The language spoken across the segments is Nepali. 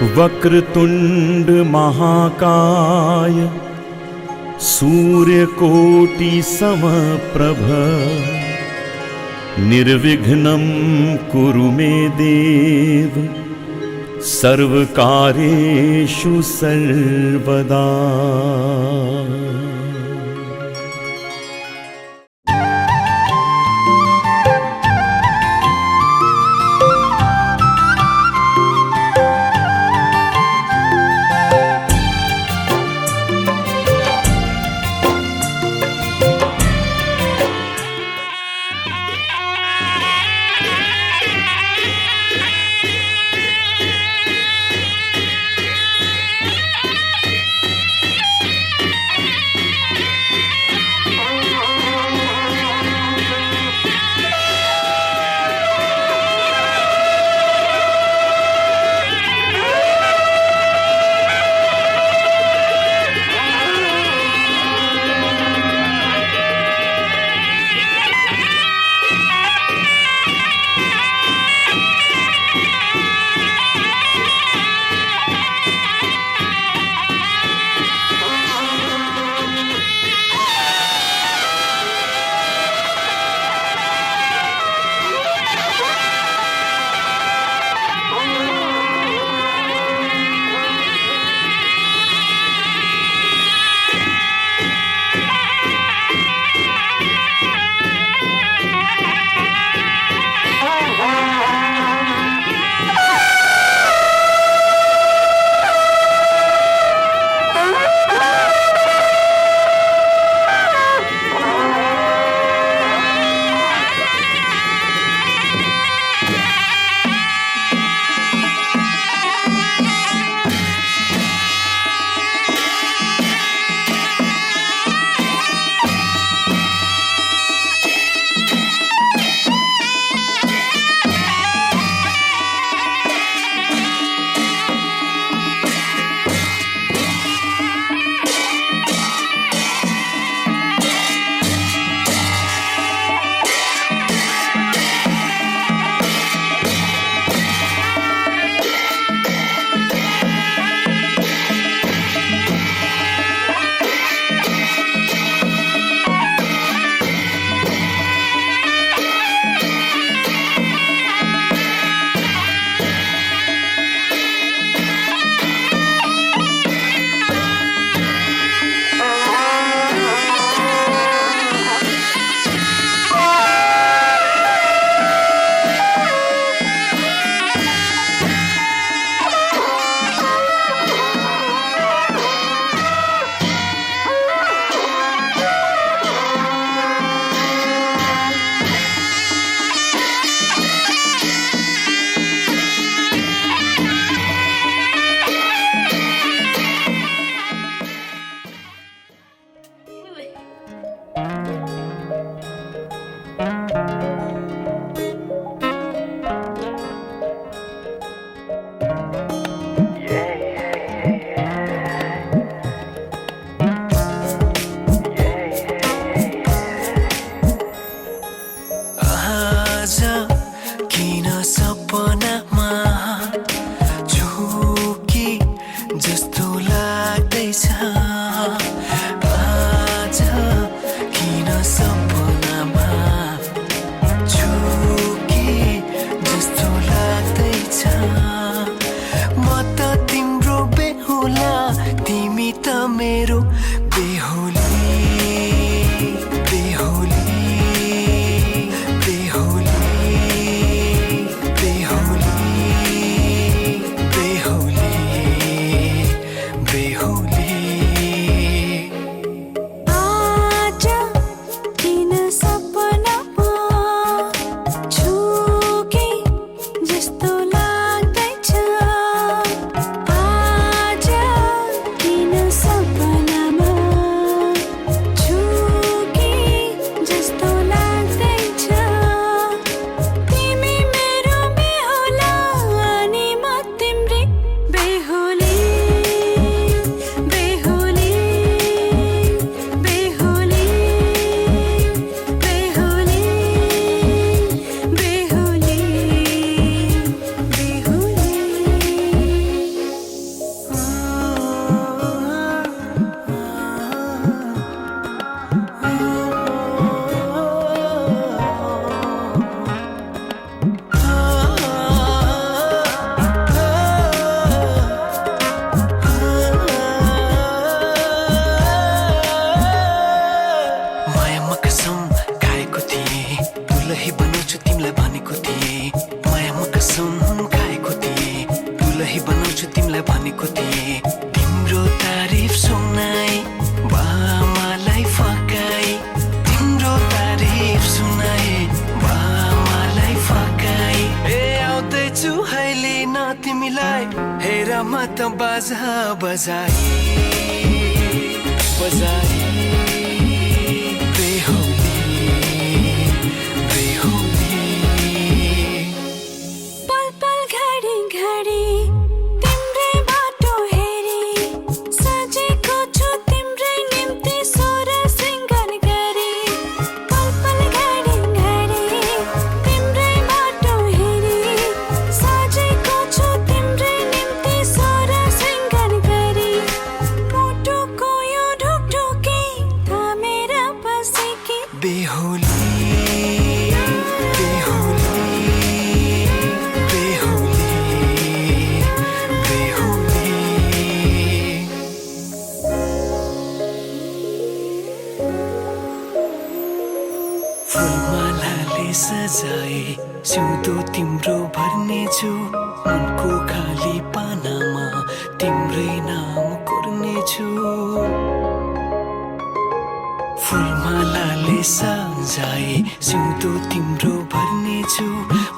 वक्रतुंड महाकाय सूर्यकोटि समप्रभ निर्विघ्नं कुरु मे देव सर्वकार्येषु सर्वदा। तिमीलाई भनेको थिएँ तिम्रो तारिफ सुनाई बामालाई फकाई तिम्रो तारिफ सुनाई बामालाई फकाई ए आउँदैछु अहिले न तिमीलाई हेर म त बाजा बजाई बजाई सजाए सिउँदो तिम्रो भर्नेछु मनको खाली पानामा तिम्रै नाम कोर्नेछु फुलमालाले सजाए सिउँदो तिम्रो भर्नेछु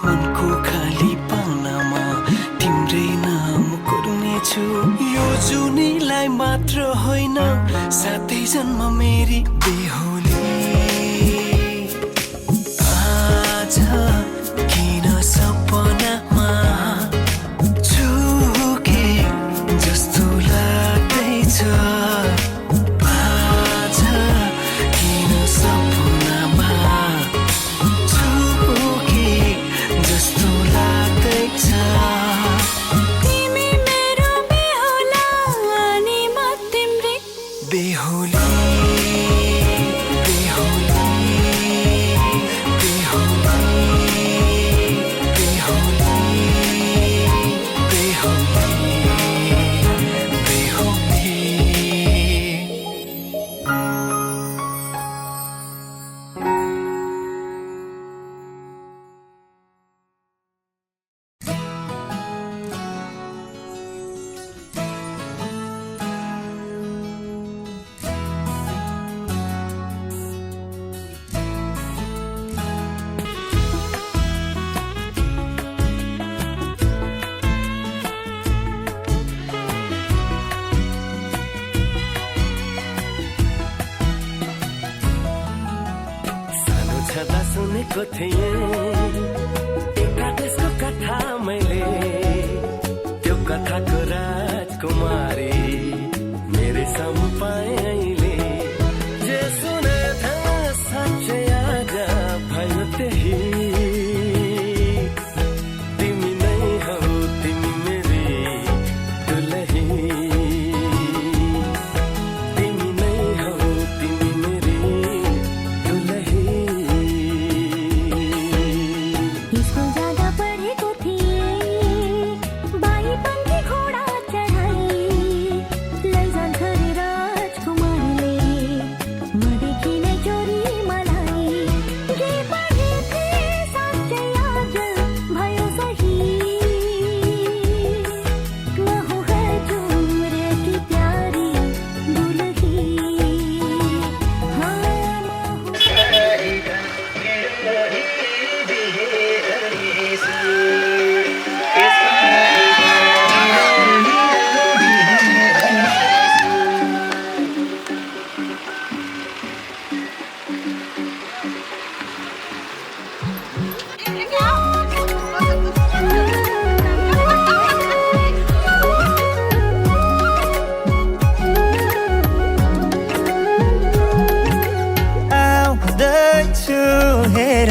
मनको खाली पानामा तिम्रै नाम कोर्नेछु यो जुनीलाई मात्र होइन साथै जन्म मेरी बेहोली किन सपनामा झुके जस्तो लाग्दैछ आज किन सपनामा झुके जस्तो लाग्दैछ तिमी मेरो बेहुला अनि म तिम्रै बेहुली सुनेको थिएँ एउटा देशको कथा मैले त्यो कथाको राजकुमारी मेरै सामु पाएँ अहिले जे सुने थिएँ साँच्चै आज भयो त्यही तिमी नै हौ तिमी मेरी दुलही तिमी नै हौ तिमी मेरी दुलही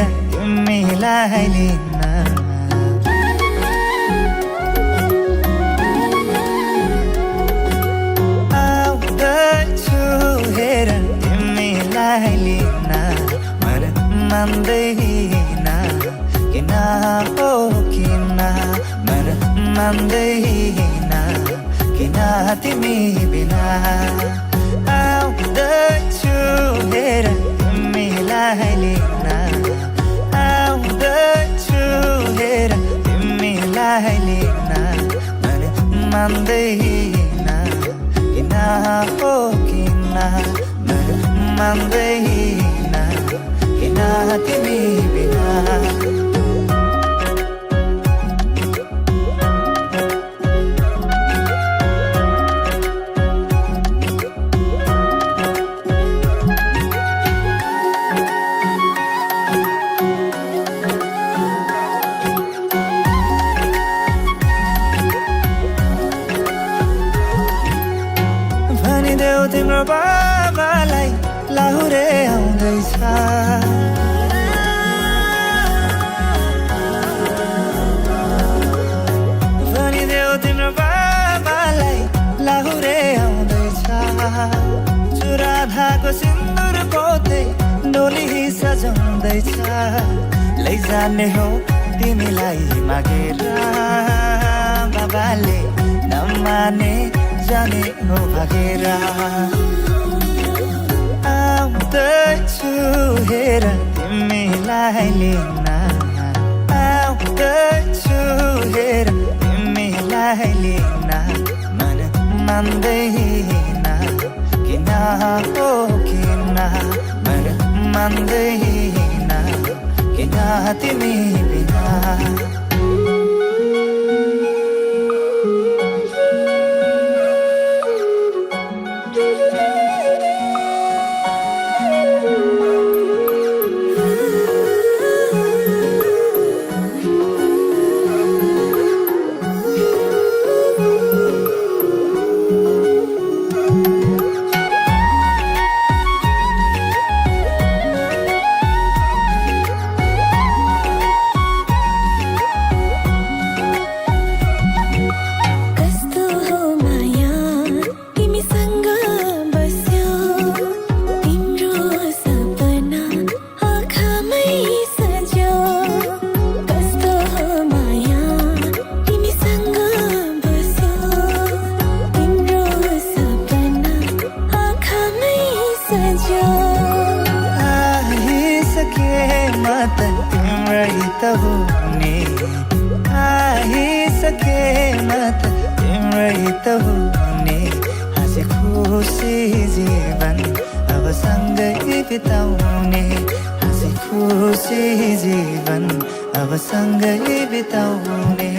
तिमीलाई लिन आउँदैछु हेर तिमीलाई लिन मन मान्दैन किन हो किन मन मान्दैन किन तिमी बिना आउँदैछु हेर तिमीलाई लिन आउँदैछु हेर तिमीलाई लिन मन मान्दैन किन हो किन मान्दैन किन तिमी बिना भनिदेऊ तिम्रो बाबालाई लाहुरे आउँदैछ भनिदेऊ तिम्रो बाबालाई लाहुरे आउँदैछ चुरा धाको सिन्दुर पोते डोली सजाउँदैछ लैजाने हो तिमीलाई मागेर बाबाले नमाने जाने हो भागेर आउँदैछु हेर तिमीलाई लिन आउँदैछु हेर तिमीलाई लिन मन मान्दैन किन हो किन मन मान्दैन किन तिमी बिना तिम्रै त हुने आइसके मत तिम्रै त हुने हाँसी खुसी जीवन अब सँगै बिताउने हाँसी खुसी जीवन अब सँगै बिताउने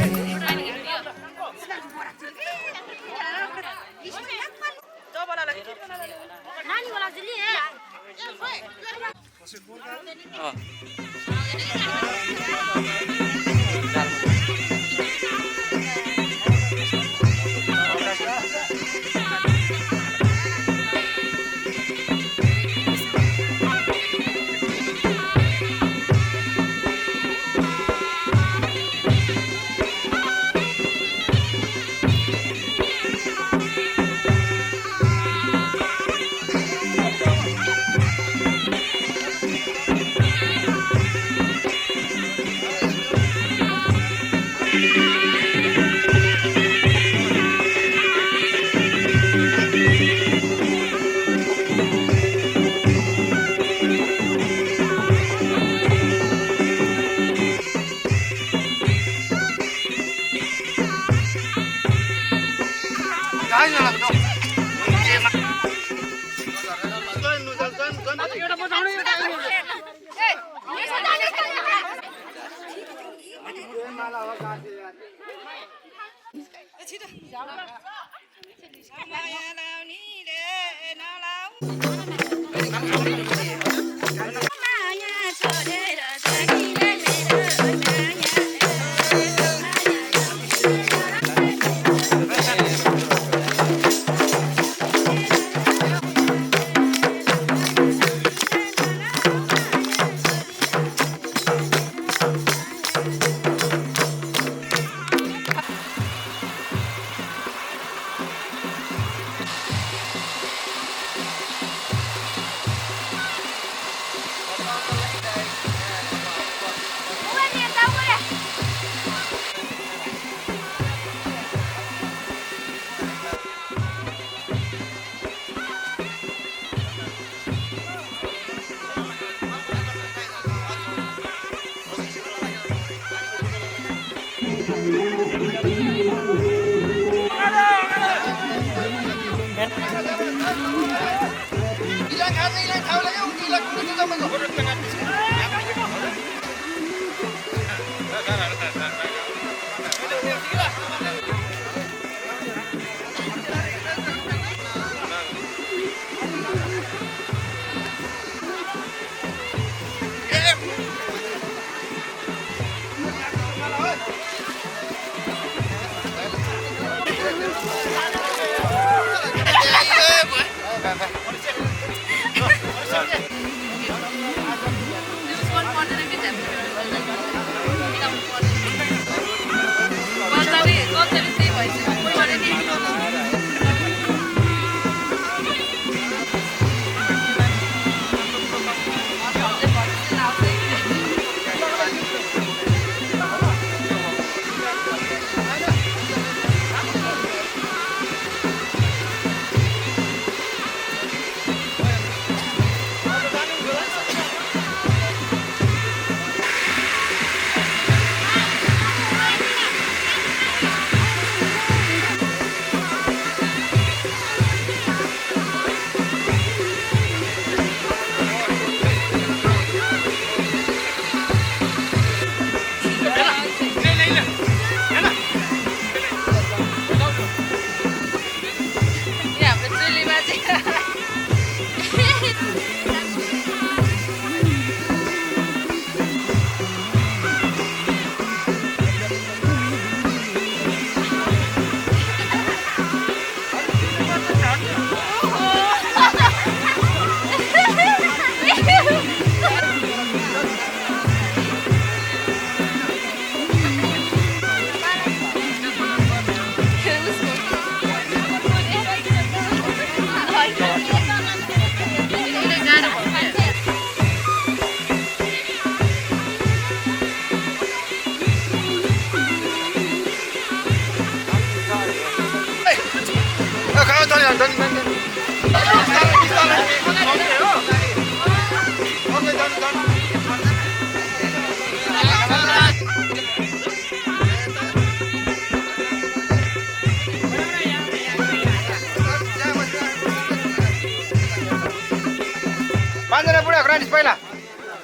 पाँचजना बुढाको रानिस पहिला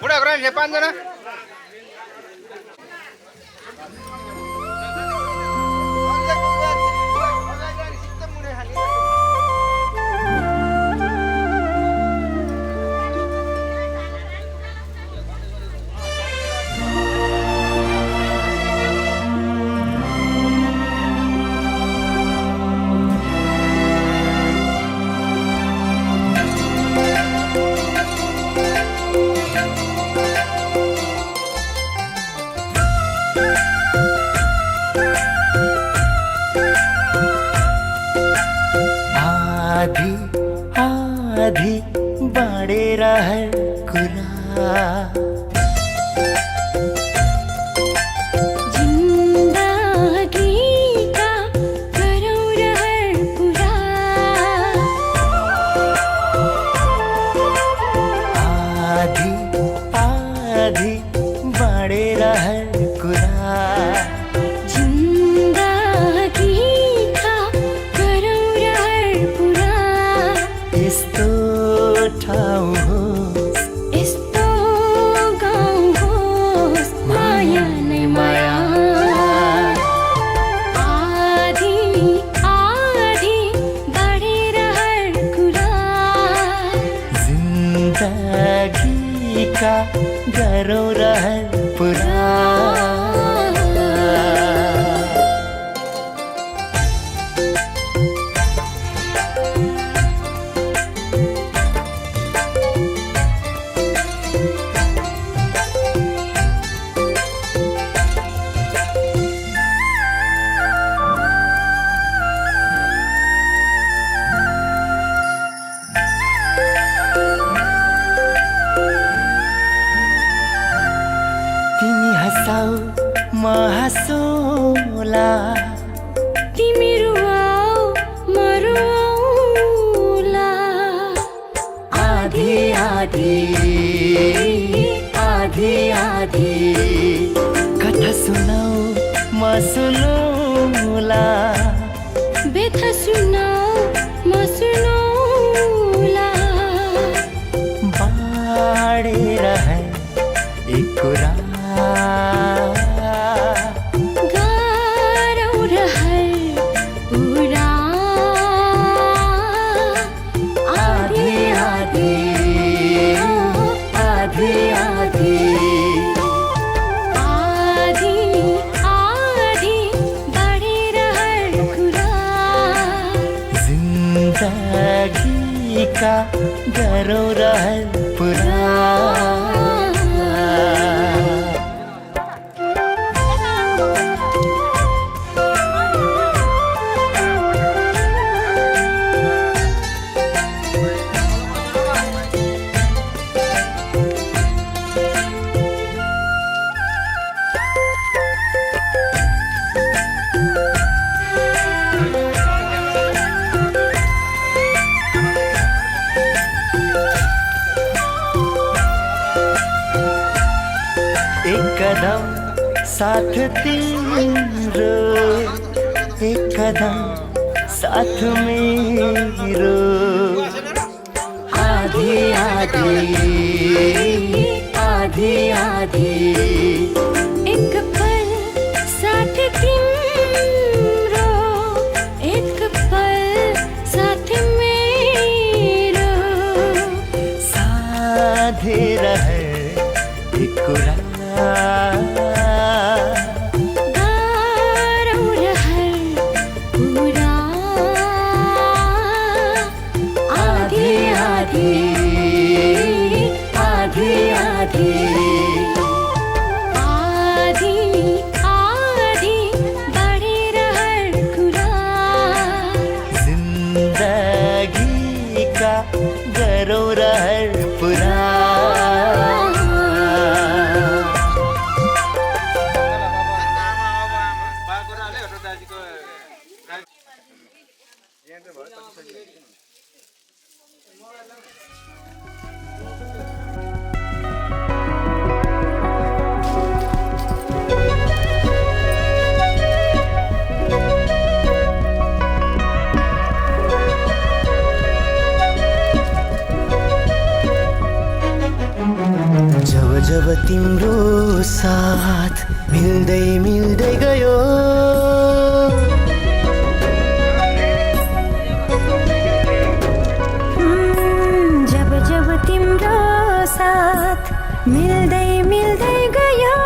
बुढाको रानिस 5 जना आधी आधी बाँडेर हर कुरा जिन्दगीका गरौँ रहर पुरा आधी आधी बाँडेर हर कुरा जिन्दगीका गरौँ रहर पुरा यस्तो ठाउँ होस् यस्तो गाउँ होस् माया नै माया आधी आधी बाँडेर हर कुरा जिन्दगीका गरौँ रहर पुरा तिमी हँसाऊ म हाँसौला तिमी रुवाऊ म रुवाउँला आधी आधी आधी आधी कथा सुनाऊ म सुनौला व्यथा सुनाऊ म सुनाउँला का गरौँ रहर पुरा एक कदम साथ तिम्रो एक कदम साथ मेरो आधी आधी आधी आधी एक पल साथ तिम्रो एक पल साथ मेरो साधे रहे एक कुरा गरौँ रहर पुरा आधी आधी आधी आधी आधी आधी बढिरहर कुरा जिन्दगी का गरौँ रहर पुरा जब जब तिम्रो साथ मिल्दै मिल्दै गयो जब जब तिम्रो साथ मिल्दै मिल्दै गयो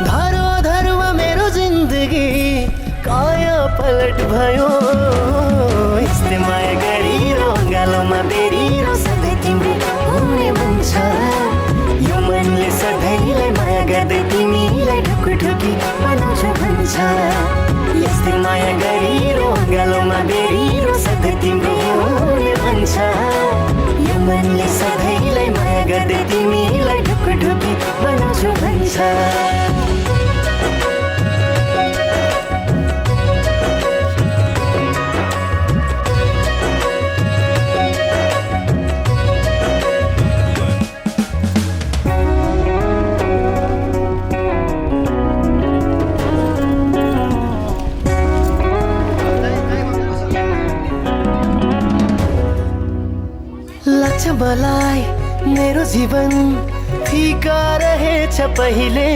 धरोधरमा मेरो जिन्दगी काया पलट भयो यस्तै माया गरिरो गालोमा बेरिरो सधैँ तिम्रो हुने मन छ यो मनले सधैँलाई माया गर्दै तिमीलाई ढुकुढुकी बनाउँछु भन्छ यस्तै माया गरिरो गालोमा बेरिरो सधैँ तिम्रो हुने मन छ यो मनले सधैँलाई माया गर्दै तिमीलाई ढुकुढुकी बनाउँछु भन्छ लाग्छ मलाई मेरो जीवन फिका रहेछ पहिले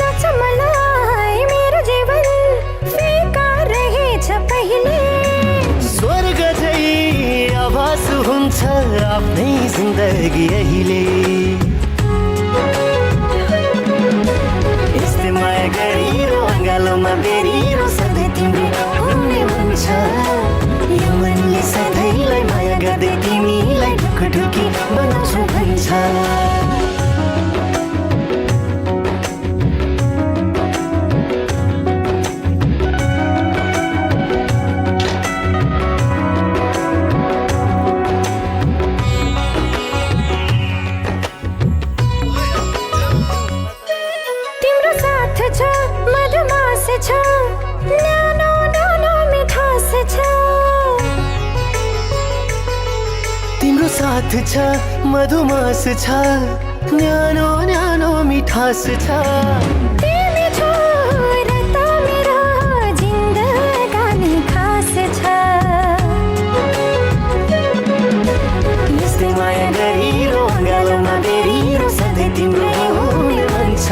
लाग्छ मलाई मेरो जीवन फिका रहेछ पहिले स्वर्ग झै आभास हुन्छ आफ्नै जिन्दगी अहिले यस्तै माया गरिरो गालोमा बेरिरो सधैँ तिम्रो हुने मन छ यो मनले सधैँलाई माया गर्दै तिमीलाई ढुकुढुकी बनाउँछु भन्छ तिम्रो साथ छ मधुमास छ न्यानो न्यानो मिठास छ तिम्रो साथ छ मधुमास छ न्यानो न्यानो मिठास छ तिमी छौ र त मेरो जिन्दगानी खास छ यस्तै माया गरिरो गालोमा बेरिरो सधैँ तिम्रो हुने मन छ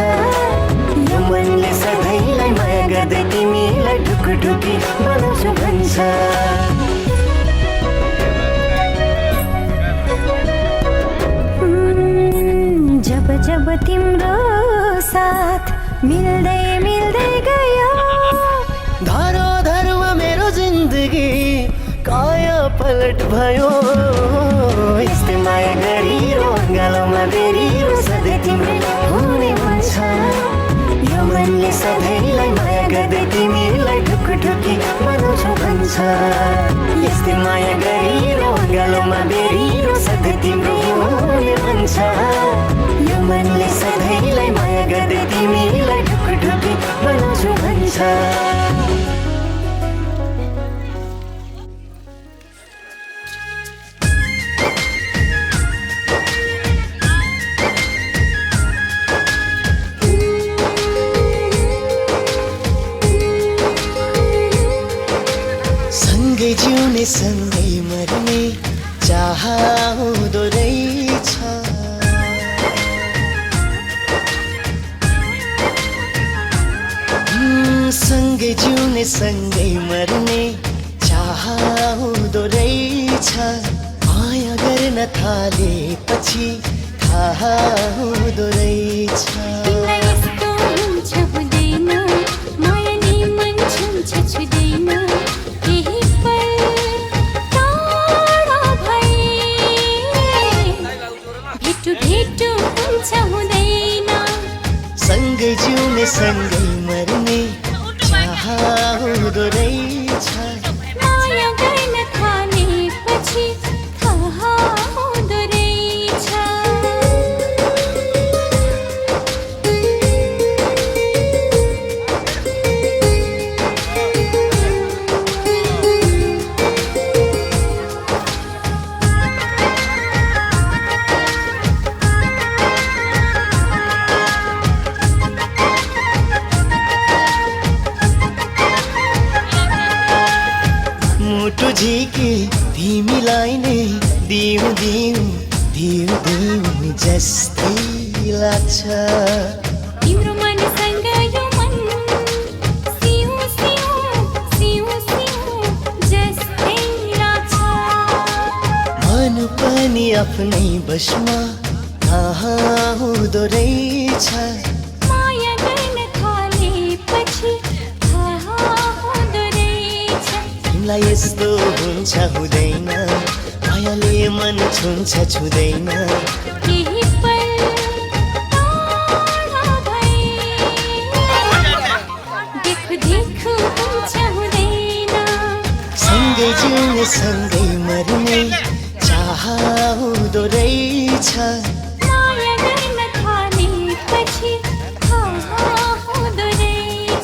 यो मनले सधैँलाई माया गर्दै तिमीलाई ढुकुढुकी बनाउँछु भन्छ जब जब तिम्रो साथ मिल्दै मिल्दै गयो धरोधरमा मेरो जिन्दगी पलट भयो यस्तै माया गरिरो गालोमा बेरिरो सधैँ तिम्रै हुने भन्छ यो मनले सधैँलाई माया गर्दै तिमीलाई ढुकढुकी बनाउँछु भन्छ यस्तै माया गरिरो गालोमा बेरिरो सधैँ तिम्रो हुने भन्छ यो मनले सधैँलाई माया गर्दै तिमीलाई ढुकढुकी बनाउँछु भन्छ सँगै जिउने सँगै मर्ने चाह हुँदो रहेछ सँगै जिउने सँगै मर्ने चाह हुँदो रहेछ माया गर्न थालेपछि थाहा हुँदो रहेछ तिमीलाई यस्तो हुन्छ हुँदैन मायाले मन छुन्छ छुँदैन केही पल टाढा भए भेटु भेटु हुन्छ हुँदैन सँगै जिउने सँगै मर्ने चाह हुँदो रहेछ माया गर्न थालेपछि थाहा हुँदो रहेछ मुटु झिके तिमीलाई नै दिउँ दिउँ दिउँ दिउँ जस्तै लाग्छ तिम्रो मनसँग यो मन सिउ सिउ सिउ सिउ जस्तै लाग्छ मन पनि आफ्नै बसमा कहाँ हुँदो रहेछ माया गर्न थालेपछि थाहा हुँदो रहेछ तिमीलाई यस्तो हुन्छ हुँदैन मायाले मन छुन्छ छुँदैन केही पल टाढा भए देखु देखु हुन्छ हुँदैन सँगै जिउने सँगै मर्ने चाह हुँदो रहेछ माया गर्न थालेपछि थाहा हुँदो रहेछ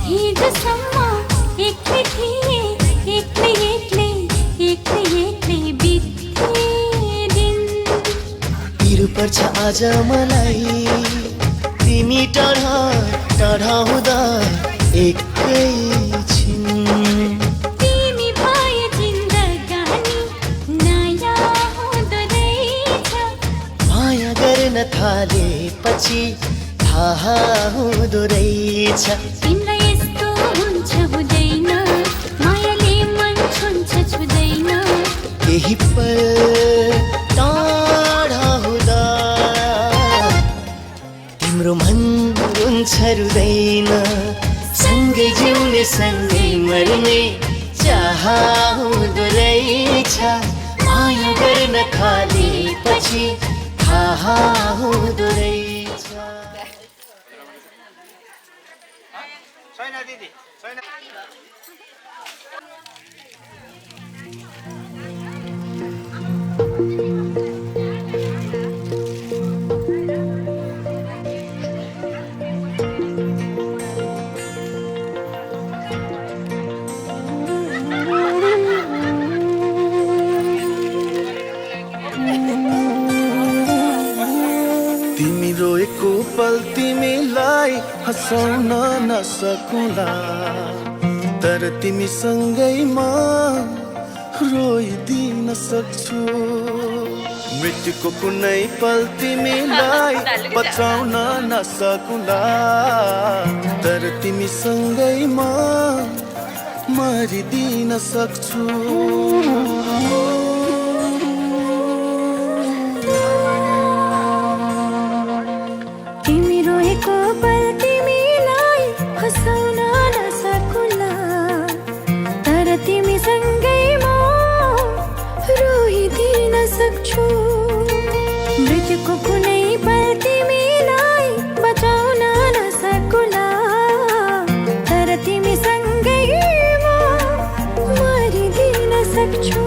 हिजोसम्म एक्लै थिए एक्लै एक्लै एक्लै एक्लै बित्थे दिन पिरो पर्छ आज मलाई तिमी टाढा टाढा हुँदा एकैछिन तिमी भए जिन्दगानी नयाँ हुँदो रहेछ माया गर्न थालेपछि थाहा हुँदो रहेछ तिमीलाई यस्तो हुन्छ हुँदैन मायाले मन छुन्छ छुँदैन केही पल टाढा हुँदा तिम्रो मन रुन्छ रुँदैन सँगै जिउने सँगै मर्ने चाह हुँदो रहेछ माया गर्न थालेपछि थाहा हुँदो रहेछ छैन दिदी छैन तिमी रोएको पल तिमीलाई हँसाउन नसकुला तर तिमीसँगै म रोइदिन सक्छु मृत्युको कुनै पल तिमीलाई बचाउन नसकुला, तर तिमीसँगै म मरिदिन सक्छु। तिमी रोएको पल तिमीलाई हँसाउन नसकुला, तर तिमीसँगै म रोइदिन सक्छु। मृत्युको कुनै पल तिमीलाई बचाउन नसकुला, तर तिमीसँगै म मरिदिन सक्छु।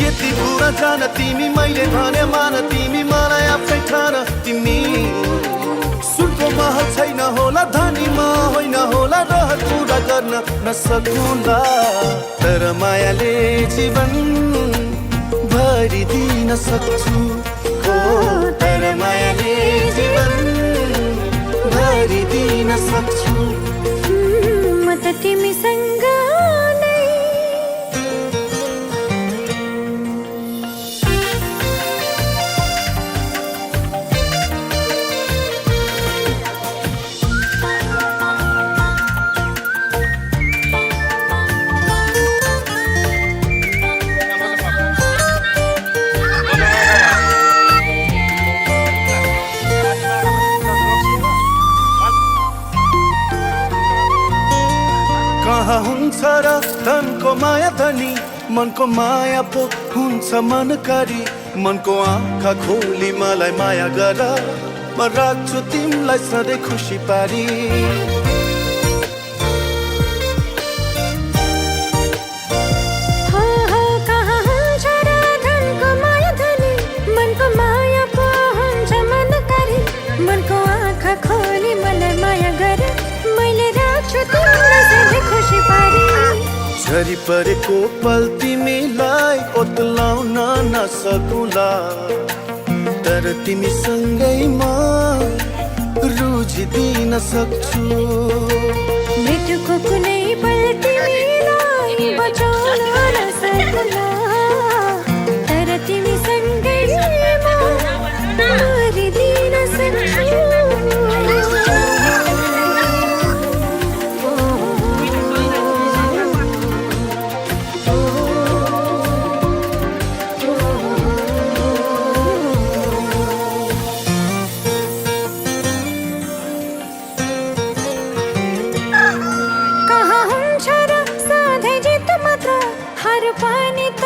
यति कुरा जान तिमी मैले भने मान, तिमी मलाई आफै ठान। तिमी सुनको महल छैन होला, धनीमा होइन होला, रहर पुरा गर्न नसकुला, तर मायाले जीवन भरिदिन सक्छु। हो तर मायाले जीवन भरिदिन सक्छु। म त तिमीसँग नै कहाँ हुन्छ र धनको माया धनी, मनको माया पो हुन्छ मनकारी। मनको आँखा खोली मलाई माया गर, म राख्छु तिमीलाई सधैँ खुसी पारी। कहाँ हुन्छ र धनको माया धनी, मनको माया पो हुन्छ मनकारी। मनको आँखा खोली मलाई माया गर, मैले राख्छु तिमीलाई सधैँ खुसी पारी। झरी परेको पल तिमीलाई ओतलाउन नसकुला, तर तिमीसँगै म रुझिदिन सक्छु। मृत्युको कुनै पल तिमीलाई बचाउन नसकुला, तर तिमीसँगै म मरिदिन सक्छु। पनि त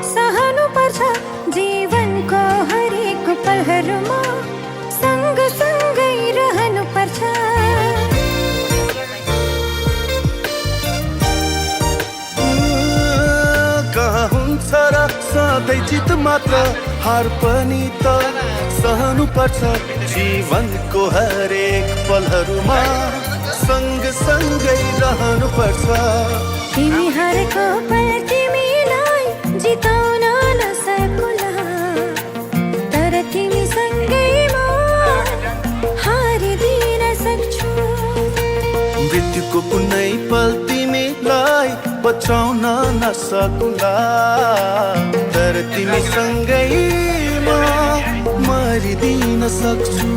सहनु पर्छ, जीवनको हरेक पलहरूमा सँगसँगै रहनु पर्छ। कहाँ हुन्छ र सधैँ जित मात्र, हार पनि त सहनु पर्छ, जीवनको हरेक पलहरूमा सँगसँगै रहनु पर्छ। तिमी हारेको पल तिमीलाई जिताउन नसकुला, तर तिमीसँगै म हारिदिन सक्छु। मृत्युको कुनै पल तिमीलाई बचाउन नसकुला, तर तिमीसँगै म मरिदिन सक्छु।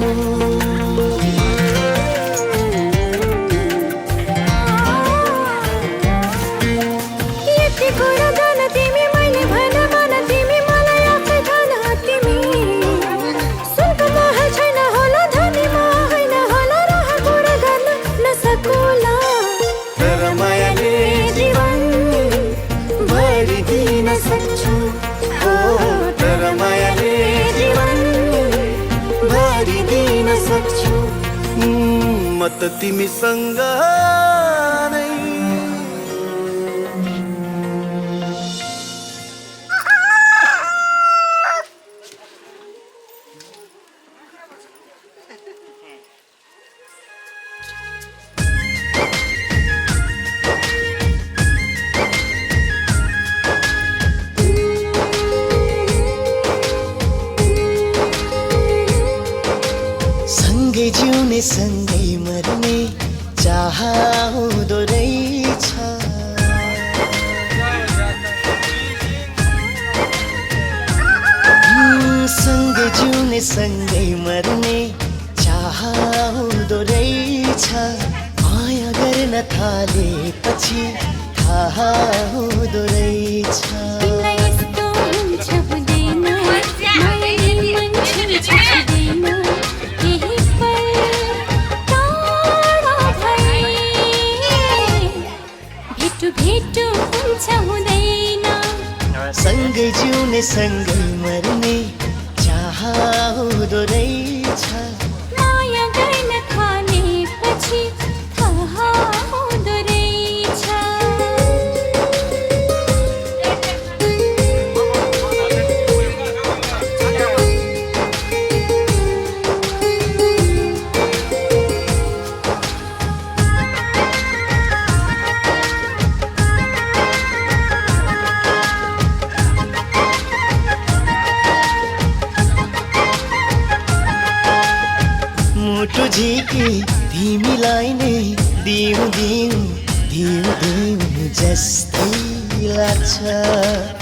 कुरा जान तिमी मैले भन मन, तिमी मलाई आफै ठान। तिमी सुनको महल छैन होला, धनीमा होइन होला, रहर पुरा गर्न नसकुला, तर मायाले जीवन भरिदिन सक्छु। हो तर मायाले जीवन भरिदिन सक्छु। म त तिमीसँग नै सँगै जिउने सँगै मर्ने, चाह हुँदो रहेछ सँगै जिउने सँगै मर्ने चाह हुँदो रहेछ माया गर्न थालेपछि थाहा हुँदो रहेछ तिमीलाई यस्तो हुन्छ हुँदैन मायाले मन छुँदैन केही पल टाढा भए भेटु हुन्छ हुँदैन सँगै जिउने सँगै मर्ने चाह हुँदो रहेछ माया गर्न थालेपछि थाहा हुँदो रहेछ मुटु झिकी तिमीलाई नै दिउँ दिउँ दिउँ दिउँ जस्तै लाग्छ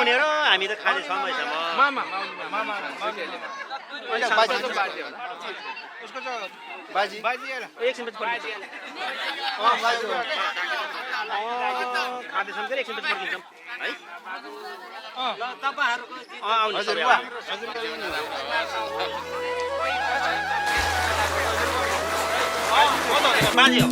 हुने र हामी त खाने समयसम्म एकछिन खाँदैछौँ कि एकछिन फर्किन्छौँ है ल तपाईँहरूको बाजे हो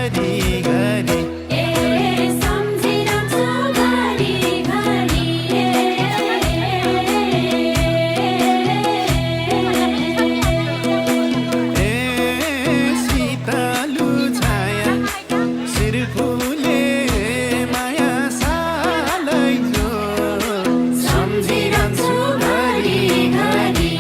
घरी घरी सम्झिरहन्छु घरि घरि शीतलु छाया शिर फुले माया सालैको सम्झिरहन्छु घरि घरि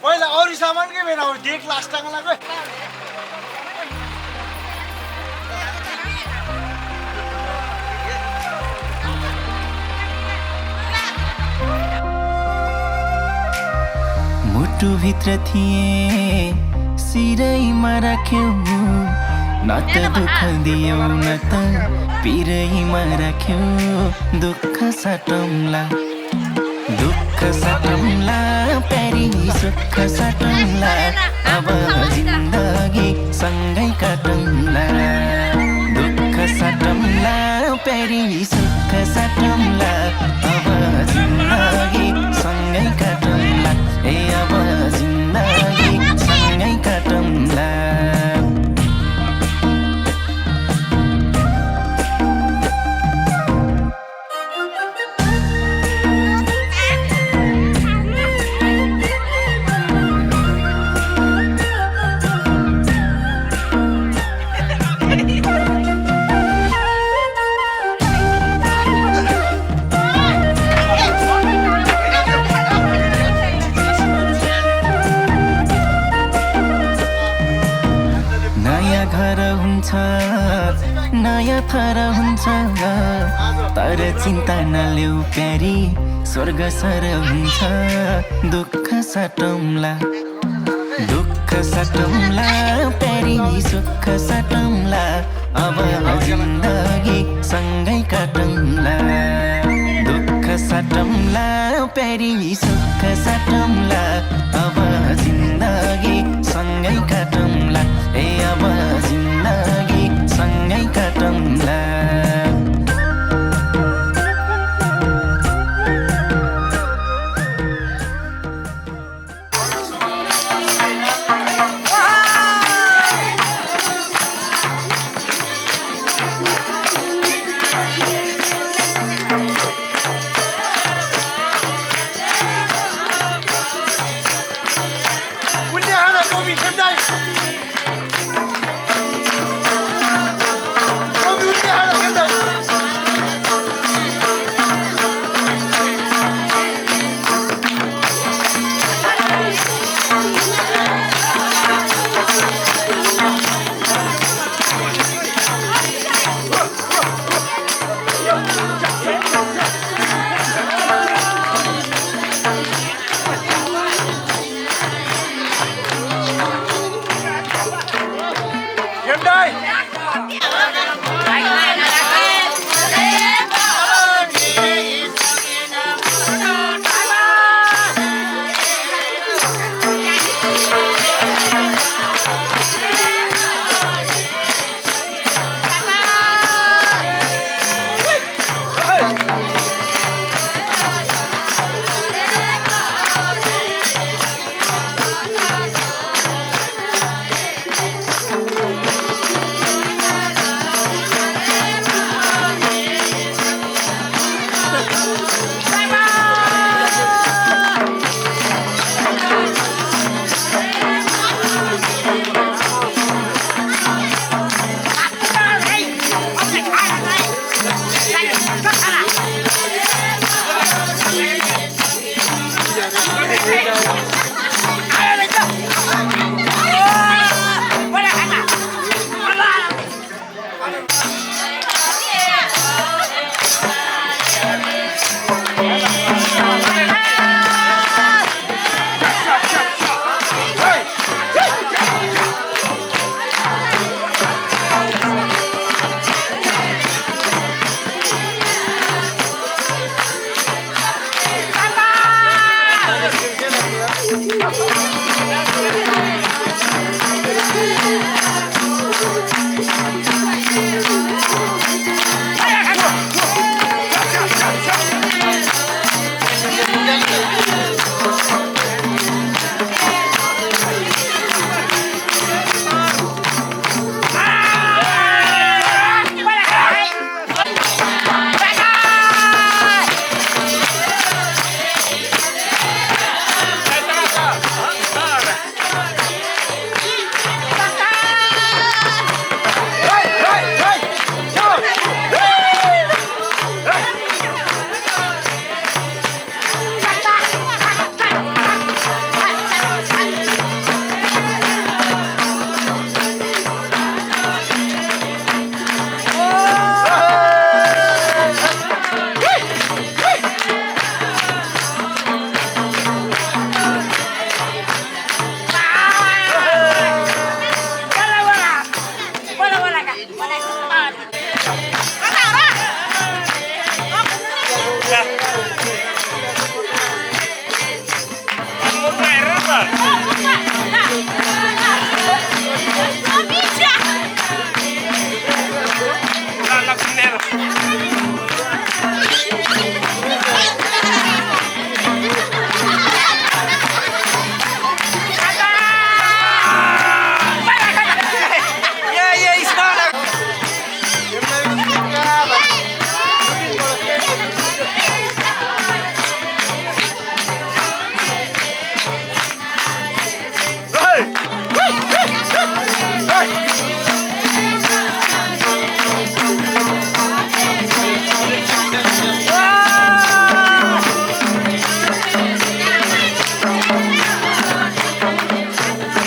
पहिला अरू सामान के बेला देख लास्ट टाइम लाग्यो मुटुभित्र थिए सिरैमा राख्यौ न त दुःख दियौ न त पिरैमा राख्यौ दुःख साटौँला प्यारी सुख साटौँला अब जिन्दगी सँगै काटौँला दुःख साटौँला प्यारी सुख साटौँला अब जिन्दगी सँगै काटौँला ए अब जिन्दगी सँगै काटौँला नयाँ थर हुन्छ तर चिन्ता नलेऊ प्यारी स्वर्ग सर हुन्छ दुःख साटौँला प्यारी सुख साटौँला अब जिन्दगी सँगै काटौँला दुःख साटौँला प्यारी सुख साटौँला अब जिन्दगी सँगै काटौँला ए अब जिन्दगी सँगै काटौँला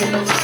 रे